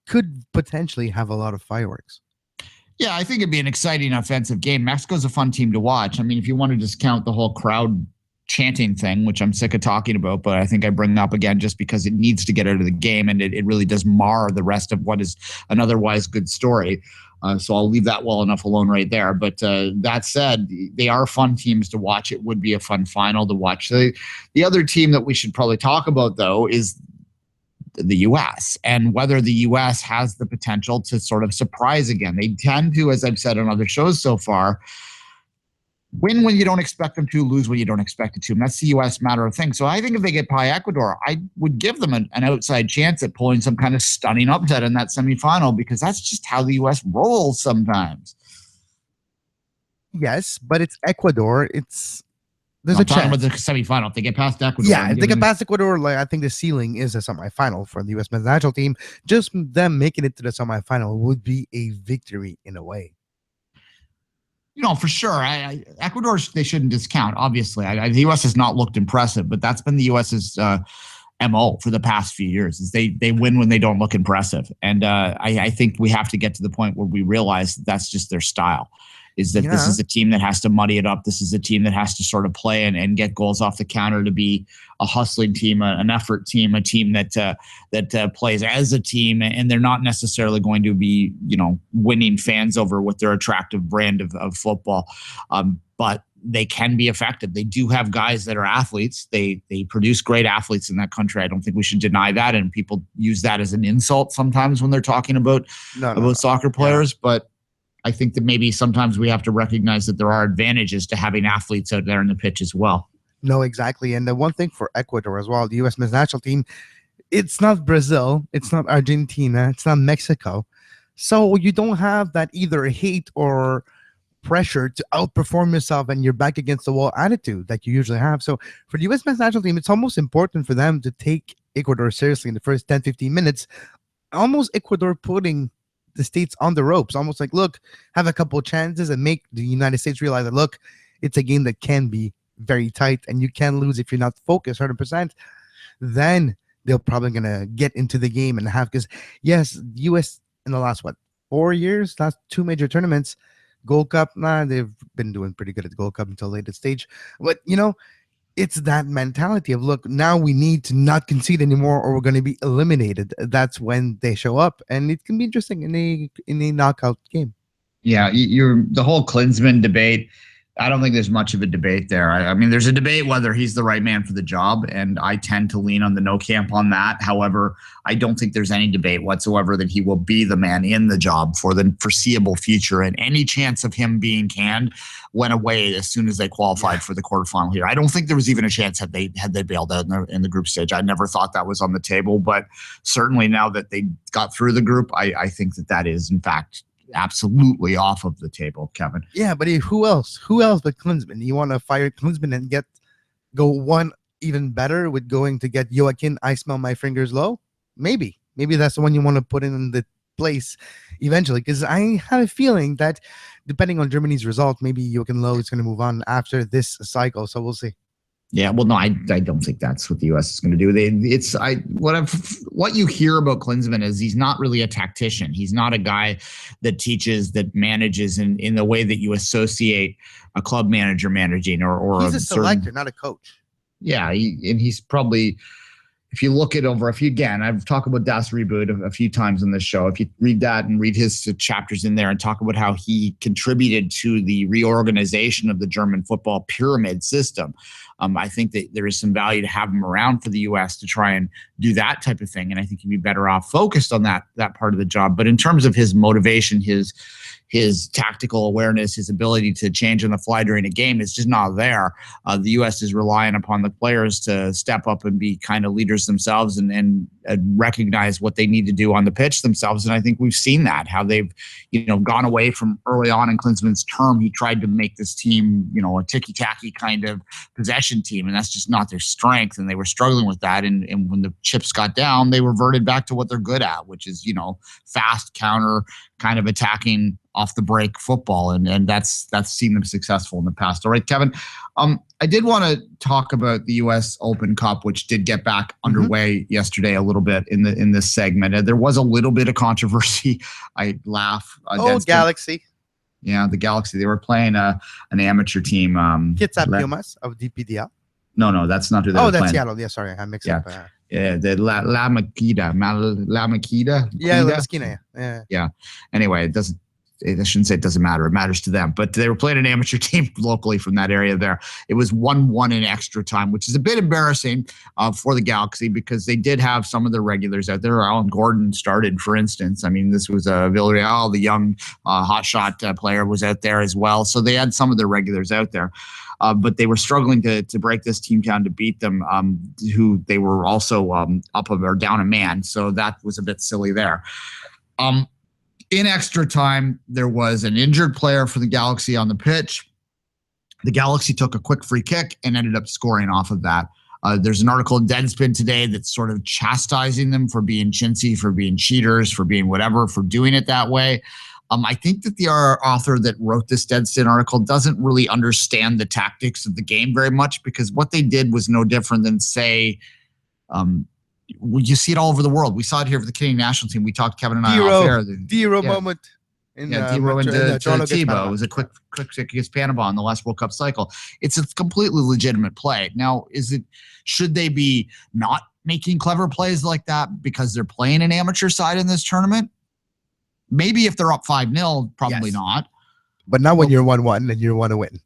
could potentially have a lot of fireworks. Yeah, I think it'd be an exciting offensive game. Mexico's a fun team to watch. I mean, if you want to discount the whole crowd chanting thing, which I'm sick of talking about, but I think I bring it up again just because it needs to get out of the game, and it really does mar the rest of what is an otherwise good story. So I'll leave that well enough alone right there. But that said, they are fun teams to watch. It would be a fun final to watch. The other team that we should probably talk about, though, is the U.S. and whether the U.S. has the potential to sort of surprise again. They tend to, as I've said on other shows so far, win when you don't expect them to, lose when you don't expect it to. And that's the U.S. matter of things. So I think if they get by Ecuador, I would give them an outside chance at pulling some kind of stunning upset in that semifinal, because that's just how the U.S. rolls sometimes. Yes, but it's Ecuador. There's I'm a talking chance. about the semifinal. If they get past Ecuador. Yeah, if they get past Ecuador, I think the ceiling is a semifinal for the U.S. men's national team. Just them making it to the semifinal would be a victory in a way. For sure. Ecuador, they shouldn't discount, obviously. The U.S. has not looked impressive, but that's been the U.S.'s MO for the past few years, is they win when they don't look impressive. And I think we have to get to the point where we realize that's just their style, is that this is a team that has to muddy it up. This is a team that has to sort of play and get goals off the counter to be a hustling team, an effort team, a team that plays as a team, and they're not necessarily going to be, winning fans over with their attractive brand of football. But they can be effective. They do have guys that are athletes. They produce great athletes in that country. I don't think we should deny that. And people use that as an insult sometimes when they're talking about soccer players. But I think that maybe sometimes we have to recognize that there are advantages to having athletes out there in the pitch as well. No, exactly. And the one thing for Ecuador as well, the U.S. men's national team, it's not Brazil, it's not Argentina, it's not Mexico. So you don't have that either hate or pressure to outperform yourself and you're back against the wall attitude that you usually have. So for the U.S. men's national team, it's almost important for them to take Ecuador seriously in the first 10, 15 minutes, almost Ecuador putting the States on the ropes, almost like, look, have a couple chances and make the United States realize that, look, it's a game that can be very tight and you can lose if you're not focused 100%. Then they're probably going to get into the game and have, because yes, U.S. in the last, 4 years, last 2 major tournaments, Gold Cup, they've been doing pretty good at the Gold Cup until latest stage. But, it's that mentality of, look, now we need to not concede anymore or we're going to be eliminated. That's when they show up, and it can be interesting in a knockout game. Yeah, the whole Klinsmann debate, I don't think there's much of a debate there. I mean, there's a debate whether he's the right man for the job, and I tend to lean on the no camp on that. However, I don't think there's any debate whatsoever that he will be the man in the job for the foreseeable future, and any chance of him being canned went away as soon as they qualified for the quarterfinal here. I don't think there was even a chance had they bailed out in the group stage. I never thought that was on the table, but certainly now that they got through the group, I think that is, in fact, absolutely off of the table, Kevin. Yeah, but who else but Klinsmann? You want to fire Klinsmann and go one even better with going to get Joaquin, I smell my fingers low? Maybe that's the one you want to put in the place eventually, because I have a feeling that depending on Germany's result, maybe Joaquin Low is going to move on after this cycle, so we'll see. Yeah, well, no, I don't think that's what the U.S. is going to do. What you hear about Klinsmann is he's not really a tactician. He's not a guy that teaches, that manages in the way that you associate a club manager managing or he's a selector, not a coach. Yeah, and he's probably, if you look it over, I've talked about Das Reboot a few times on this show. If you read that and read his chapters in there and talk about how he contributed to the reorganization of the German football pyramid system, I think that there is some value to have him around for the U.S. to try and do that type of thing. And I think he'd be better off focused on that part of the job. But in terms of his motivation, his tactical awareness, his ability to change on the fly during a game is just not there. The U.S. is relying upon the players to step up and be kind of leaders themselves and recognize what they need to do on the pitch themselves. And I think we've seen that, how they've, gone away from early on in Klinsmann's term. He tried to make this team, a ticky-tacky kind of possession team, and that's just not their strength. And they were struggling with that. And when the chips got down, they reverted back to what they're good at, which is, fast counter kind of attacking off the break football, and that's seen them successful in the past. All right, Kevin, I did want to talk about the U.S. Open Cup, which did get back underway yesterday a little bit in this segment. There was a little bit of controversy. I laugh. Galaxy. Yeah, the Galaxy. They were playing an amateur team. Quetzal Pumas of DPDL. No, that's not who they were playing. That's Seattle. Yeah, sorry, I mixed up. Yeah, the La Maquita. Yeah, La Maquita. Yeah. Anyway, I shouldn't say it doesn't matter. It matters to them. But they were playing an amateur team locally from that area there. It was 1-1 in extra time, which is a bit embarrassing for the Galaxy because they did have some of their regulars out there. Alan Gordon started, for instance. I mean, this was Villarreal, the young hotshot player was out there as well. So they had some of their regulars out there. But they were struggling to break this team down to beat them, who they were also up or down a man. So that was a bit silly there. In extra time, there was an injured player for the Galaxy on the pitch. The Galaxy took a quick free kick and ended up scoring off of that. There's an article in Deadspin today that's sort of chastising them for being chintzy, for being cheaters, for being whatever, for doing it that way. I think that the author that wrote this Deadspin article doesn't really understand the tactics of the game very much, because what they did was no different than, say, you see it all over the world. We saw it here for the Canadian national team. We talked, Kevin and I, off air. Dero moment. Dero into Tebow. It was a quick kick against Panama in the last World Cup cycle. It's a completely legitimate play. Now, should they be not making clever plays like that because they're playing an amateur side in this tournament? Maybe if they're up 5-0, probably not. But not when you're 1-1 and you want to win.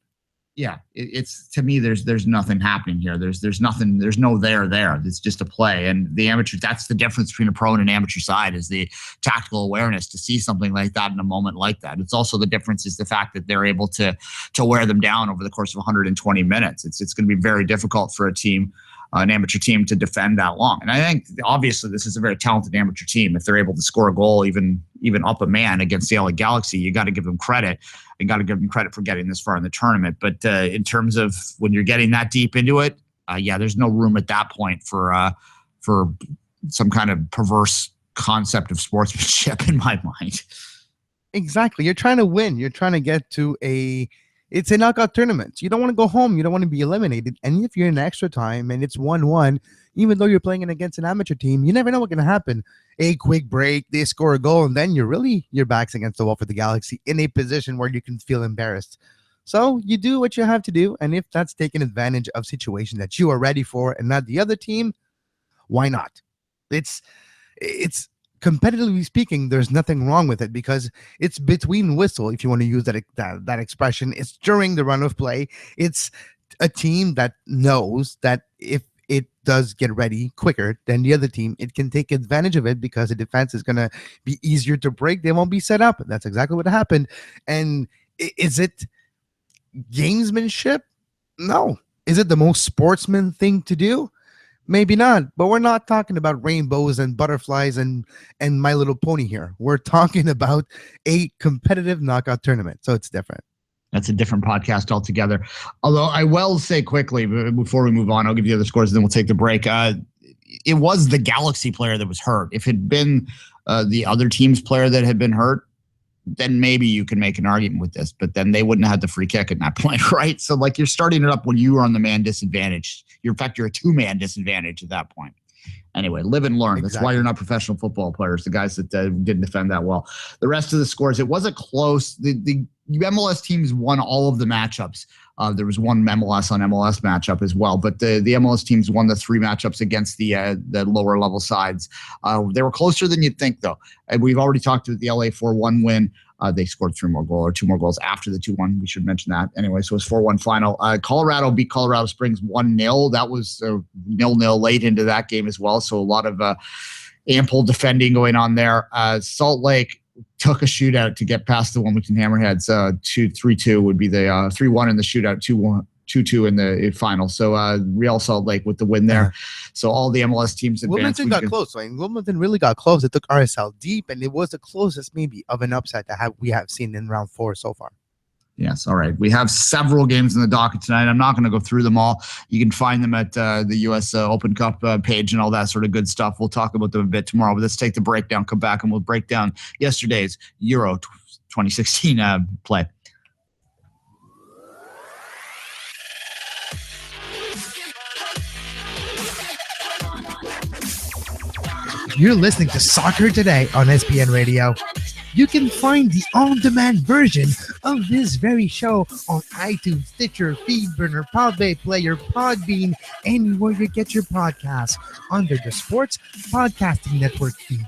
Yeah, it's to me, there's nothing happening here. There's nothing. There's no there. It's just a play. And the amateur, that's the difference between a pro and an amateur side, is the tactical awareness to see something like that in a moment like that. It's also the difference is the fact that they're able to wear them down over the course of 120 minutes. It's going to be very difficult for an amateur team to defend that long. And I think obviously this is a very talented amateur team. If they're able to score a goal, even up a man against the LA Galaxy, you got to give them credit. You got to give them credit for getting this far in the tournament. But in terms of when you're getting that deep into it, there's no room at that point for some kind of perverse concept of sportsmanship in my mind. Exactly. You're trying to win. You're trying to get to it's a knockout tournament. You don't want to go home. You don't want to be eliminated. And if you're in extra time and it's 1-1, even though you're playing it against an amateur team, you never know what's going to happen. A quick break, they score a goal, and then your back's against the wall for the Galaxy in a position where you can feel embarrassed. So you do what you have to do. And if that's taking advantage of situation that you are ready for and not the other team, why not? It's competitively speaking, there's nothing wrong with it because it's between whistle, if you want to use that expression. It's during the run of play. It's a team that knows that if it does get ready quicker than the other team, it can take advantage of it because the defense is going to be easier to break. They won't be set up. That's exactly what happened. And is it gamesmanship? No. Is it the most sportsman thing to do? Maybe not, but we're not talking about rainbows and butterflies and My Little Pony here. We're talking about a competitive knockout tournament, so it's different. That's a different podcast altogether. Although I will say quickly, before we move on, I'll give you the other scores, and then we'll take the break. It was the Galaxy player that was hurt. If it had been the other team's player that had been hurt, then maybe you can make an argument with this, but then they wouldn't have had the free kick at that point, right? So like you're starting it up when you were on the man disadvantage. In fact, you're a two-man disadvantage at that point. Anyway, live and learn. Exactly. That's why you're not professional football players, the guys that didn't defend that well. The rest of the scores, it wasn't close. The MLS teams won all of the matchups. There was one MLS on MLS matchup as well, but the MLS teams won the 3 matchups against the lower level sides. They were closer than you'd think, though. And we've already talked about the LA 4-1 win. They scored 2 more goals after the 2-1. We should mention that. Anyway, so it was 4-1 final. Colorado beat Colorado Springs 1-0. That was 0-0 late into that game as well. So a lot of ample defending going on there. Salt Lake took a shootout to get past the Wilmington Hammerheads. 3-2 would be the 3-1 in the shootout, 2-2 in the final. So Real Salt Lake with the win there. So all the MLS teams advanced. Wilmington got close. I mean, Wilmington really got close. It took RSL deep, and it was the closest maybe of an upset that we have seen in round 4 so far. Yes. All right. We have several games in the docket tonight. I'm not going to go through them all. You can find them at the U.S. Open Cup page and all that sort of good stuff. We'll talk about them a bit tomorrow, but let's take the breakdown, come back, and we'll break down yesterday's Euro 2016 play. You're listening to Soccer Today on SPN Radio. You can find the on-demand version of this very show on iTunes, Stitcher, Feedburner, Podbay Player, Podbean, anywhere you get your podcasts under the Sports Podcasting Network feed.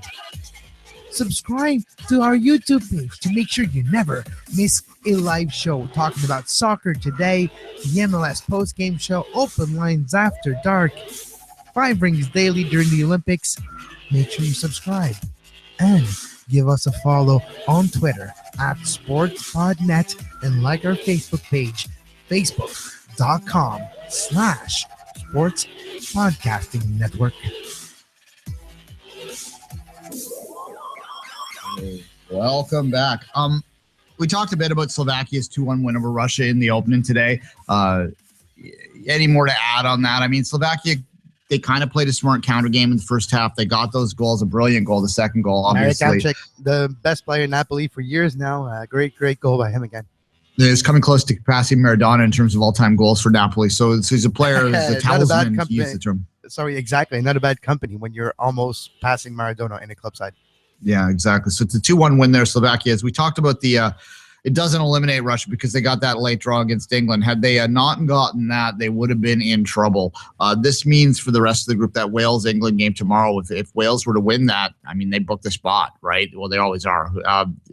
Subscribe to our YouTube page to make sure you never miss a live show talking about soccer today, the MLS post-game show, open lines after dark, 5 rings daily during the Olympics. Make sure you subscribe and give us a follow on Twitter at SportsPodNet and like our Facebook page, facebook.com/Sports Podcasting Network. Welcome back. We talked a bit about Slovakia's 2-1 win over Russia in the opening today. Any more to add on that? I mean, Slovakia, they kind of played a smart counter game in the first half. They got those goals, a brilliant goal, the second goal, obviously. Marek Hamšík, the best player in Napoli for years now. Great goal by him again. He's coming close to passing Maradona in terms of all-time goals for Napoli. So he's a player, he's a talisman, to use the term. Sorry, exactly. Not a bad company when you're almost passing Maradona in a club side. Yeah, exactly. So it's a 2-1 win there, Slovakia. As we talked about it doesn't eliminate Russia because they got that late draw against England. Had they not gotten that, they would have been in trouble. This means for the rest of the group that Wales-England game tomorrow, if Wales were to win that, I mean, they book the spot, right? Well, they always are.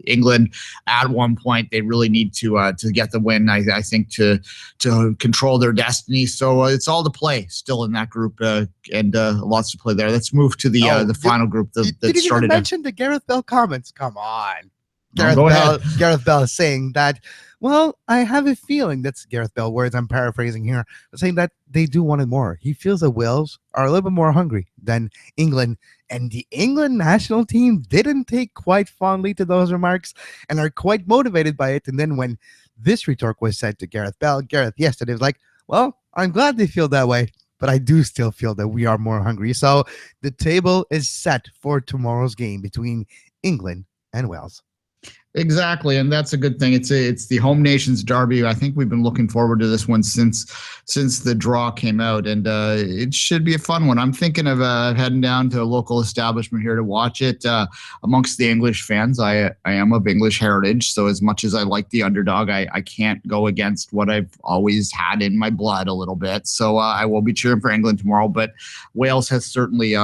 England, at one point, they really need to get the win, I think, to control their destiny. So it's all to play still in that group and lots to play there. Let's move to the final group that did you started. Did you mention the Gareth Bale comments? Come on. Gareth Bale saying that, well, I have a feeling, that's Gareth Bale words, I'm paraphrasing here, saying that they do want it more. He feels that Wales are a little bit more hungry than England, and the England national team didn't take quite fondly to those remarks and are quite motivated by it. And then when this retort was said to Gareth Bale, Gareth yesterday was like, well, I'm glad they feel that way. but I do still feel that we are more hungry. So the table is set for tomorrow's game between England and Wales. Exactly, and that's a good thing. It's the home nations derby. I think we've been looking forward to this one since the draw came out, and it should be a fun one. I'm thinking of heading down to a local establishment here to watch it. Amongst the English fans, I am of English heritage, so as much as I like the underdog, I can't go against what I've always had in my blood a little bit. So I will be cheering for England tomorrow, but Wales has certainly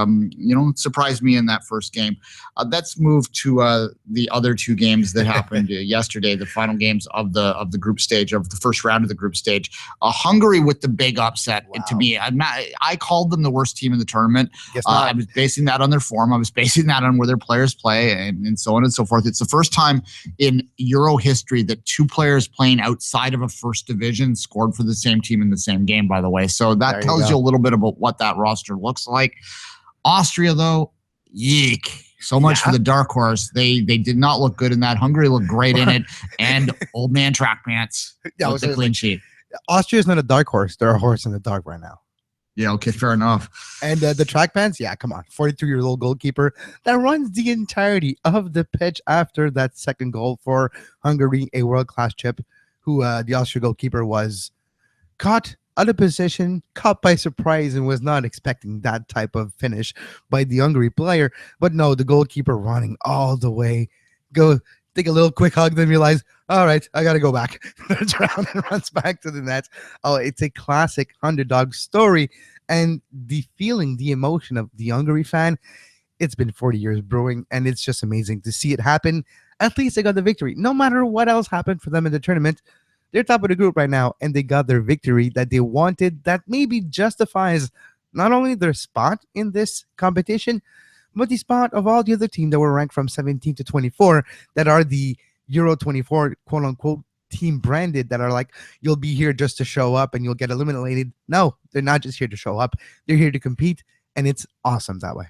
surprised me in that first game. Let's move to the other two games that happened yesterday, the final games of the group stage, of the first round of the group stage. Hungary with the big upset. Wow. To me, I called them the worst team in the tournament. I was basing that on their form. I was basing that on where their players play, and so on and so forth. It's the first time in Euro history that two players playing outside of a first division scored for the same team in the same game, by the way. So that tells you a little bit about what that roster looks like. Austria, though, yeek. So much for the dark horse. They did not look good in that. Hungary looked great in it. And old man track pants with the clean sheet. Austria is not a dark horse. They're a horse in the dark right now. Yeah, okay, fair enough. And the track pants, yeah, come on. 42-year-old goalkeeper that runs the entirety of the pitch after that second goal for Hungary, a world-class chip, who the Austria goalkeeper was caught out of position, caught by surprise, and was not expecting that type of finish by the Hungary player. But no, the goalkeeper running all the way, go take a little quick hug, then realize, all right, I got to go back. Turns around and runs back to the net. Oh, it's a classic underdog story. And the feeling, the emotion of the Hungary fan, it's been 40 years brewing, and it's just amazing to see it happen. At least they got the victory. No matter what else happened for them in the tournament, they're top of the group right now, and they got their victory that they wanted, that maybe justifies not only their spot in this competition, but the spot of all the other teams that were ranked from 17 to 24 that are the Euro 24 quote-unquote team branded, that are like, you'll be here just to show up and you'll get eliminated. No, they're not just here to show up. They're here to compete, and it's awesome that way.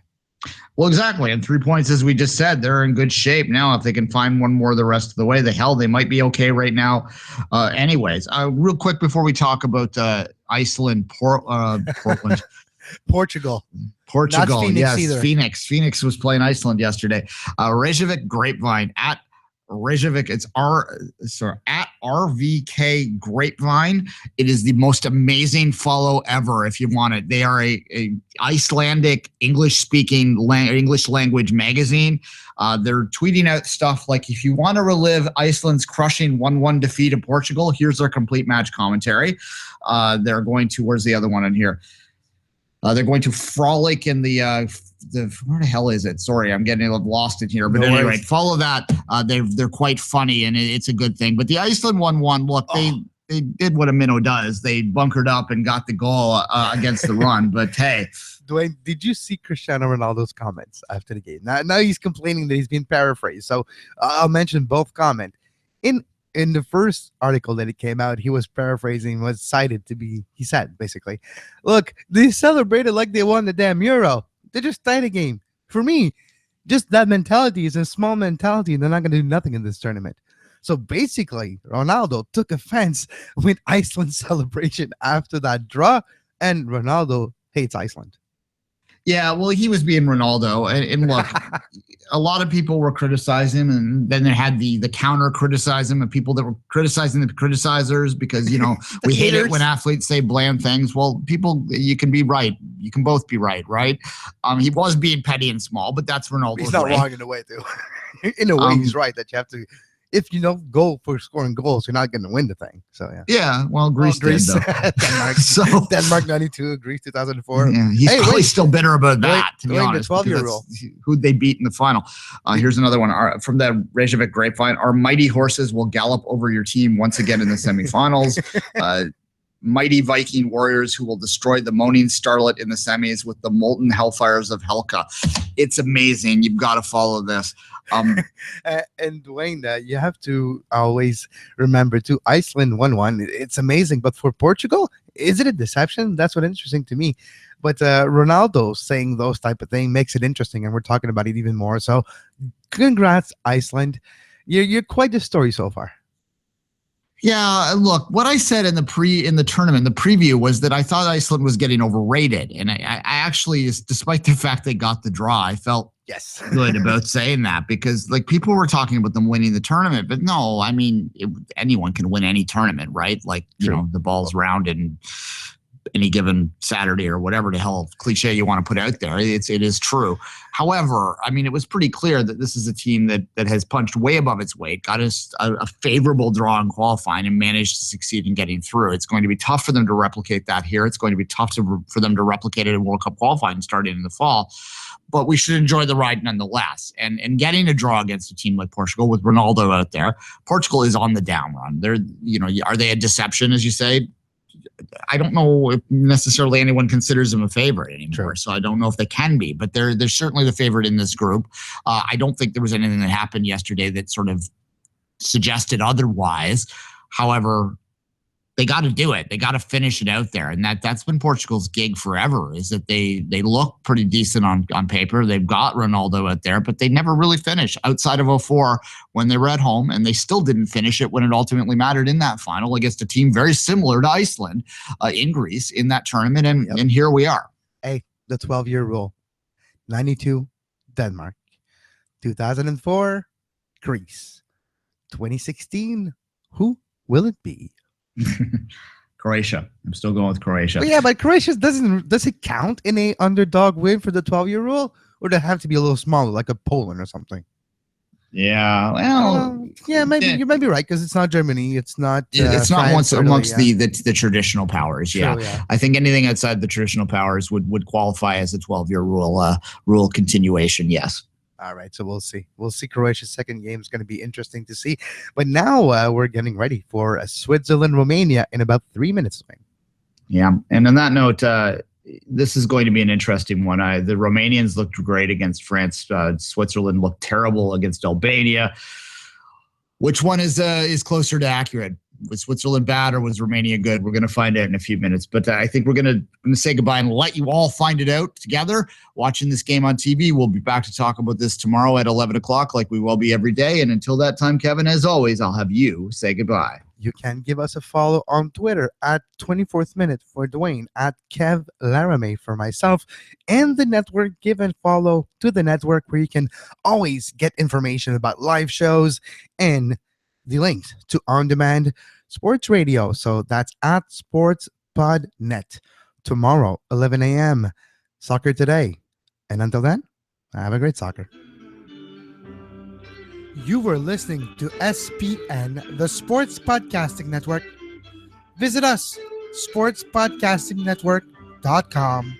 Well, exactly. And 3 points, as we just said, they're in good shape now. If they can find one more the rest of the way, they might be okay right now. Anyways, real quick before we talk about Iceland, Portland. Portugal. Not Phoenix, yes. Either. Phoenix was playing Iceland yesterday. Reykjavik Grapevine at Reykjavik. It's at RVK Grapevine. It is the most amazing follow ever if you want it. They are a Icelandic English language magazine. They're tweeting out stuff like, if you want to relive Iceland's crushing 1-1 defeat of Portugal, here's their complete match commentary. They're going to, where's the other one in here? They're going to frolic in the where the hell is it? Sorry, I'm getting lost in here. But anyway, follow that. They're quite funny, and it's a good thing. But the Iceland 1-1, look, they did what a minnow does. They bunkered up and got the goal against the run. But hey. Duane, did you see Cristiano Ronaldo's comments after the game? Now he's complaining that he's been paraphrased. So I'll mention both comment. In the first article that it came out, he was paraphrasing, was cited to be, he said, basically, look, they celebrated like they won the damn Euro. They just tied a game. For me, just that mentality is a small mentality, and they're not going to do nothing in this tournament. So basically, Ronaldo took offense with Iceland's celebration after that draw, and Ronaldo hates Iceland. Yeah, well, he was being Ronaldo. And look, a lot of people were criticizing him, and then they had the counter criticize him, and people that were criticizing the criticizers because, we hate it when athletes say bland things. Well, people, you can be right. You can both be right? He was being petty and small, but that's Ronaldo's He's not wrong in a way, too. In a way, he's right that you have to. If you don't go for scoring goals, you're not going to win the thing. So yeah. Yeah. Well, Greece did, though. Denmark. Denmark 92, Greece 2004. Yeah, he's probably still bitter about that. To be honest, the 12-year rule. Who'd they beat in the final? Here's another one from the Reykjavik Grapevine. Our mighty horses will gallop over your team once again in the semifinals. Mighty Viking warriors who will destroy the moaning starlet in the semis with the molten hellfires of Helka. It's amazing. You've got to follow this. And Duane, you have to always remember too, Iceland 1-1. It's amazing, but for Portugal, is it a deception? That's what's interesting to me. But Ronaldo saying those type of things makes it interesting, and we're talking about it even more. So, congrats, Iceland. You're quite the story so far. Yeah, look, what I said in the tournament, the preview, was that I thought Iceland was getting overrated. And I actually, despite the fact they got the draw, I felt good about saying that, because like people were talking about them winning the tournament. But no, I mean, anyone can win any tournament, right? Like, you know, the ball's rounded and any given Saturday or whatever the hell cliche you want to put out there. It is true. However, I mean, it was pretty clear that this is a team that has punched way above its weight, got a favorable draw in qualifying, and managed to succeed in getting through. It's going to be tough for them to replicate that here. It's going to be tough for them to replicate it in World Cup qualifying starting in the fall. But we should enjoy the ride nonetheless. And getting a draw against a team like Portugal with Ronaldo out there, Portugal is on the down run. They're, you know, are they a deception, as you say? I don't know if necessarily anyone considers them a favorite anymore, so I don't know if they can be, but they're certainly the favorite in this group. I don't think there was anything that happened yesterday that sort of suggested otherwise. However, they got to do it. They got to finish it out there, and that's been Portugal's gig forever. Is that they look pretty decent on paper. They've got Ronaldo out there, but they never really finish outside of 2004 when they were at home, and they still didn't finish it when it ultimately mattered in that final against a team very similar to Iceland in Greece in that tournament. And here we are. Hey, the 12-year rule: 92, Denmark; 2004, Greece; 2016, who will it be? Croatia. I'm still going with Croatia. But yeah, but Croatia does it count in a underdog win for the 12-year rule, or does it have to be a little smaller, like a Poland or something? Yeah, well, yeah, maybe you might be right, because it's not Germany, it's not. It's not France, amongst Italy, the traditional powers. True, yeah, I think anything outside the traditional powers would qualify as a 12-year rule continuation. Yes. All right, so we'll see. Croatia's second game is going to be interesting to see. But now we're getting ready for Switzerland-Romania in about 3 minutes. Yeah, and on that note, this is going to be an interesting one. The Romanians looked great against France. Switzerland looked terrible against Albania. Which one is closer to accurate? Was Switzerland bad or was Romania good? We're going to find out in a few minutes. But I think we're going to say goodbye and let you all find it out together watching this game on TV. We'll be back to talk about this tomorrow at 11 o'clock like we will be every day. And until that time, Kevin, as always, I'll have you say goodbye. You can give us a follow on Twitter at 24th Minute for Duane, at Kev Laramee for myself, and the network. Give and follow to the network where you can always get information about live shows and the links to on-demand sports radio. So that's at SportsPodNet. Tomorrow, 11 a.m., Soccer Today. And until then, have a great soccer. You were listening to SPN, the Sports Podcasting Network. Visit us, sportspodcastingnetwork.com.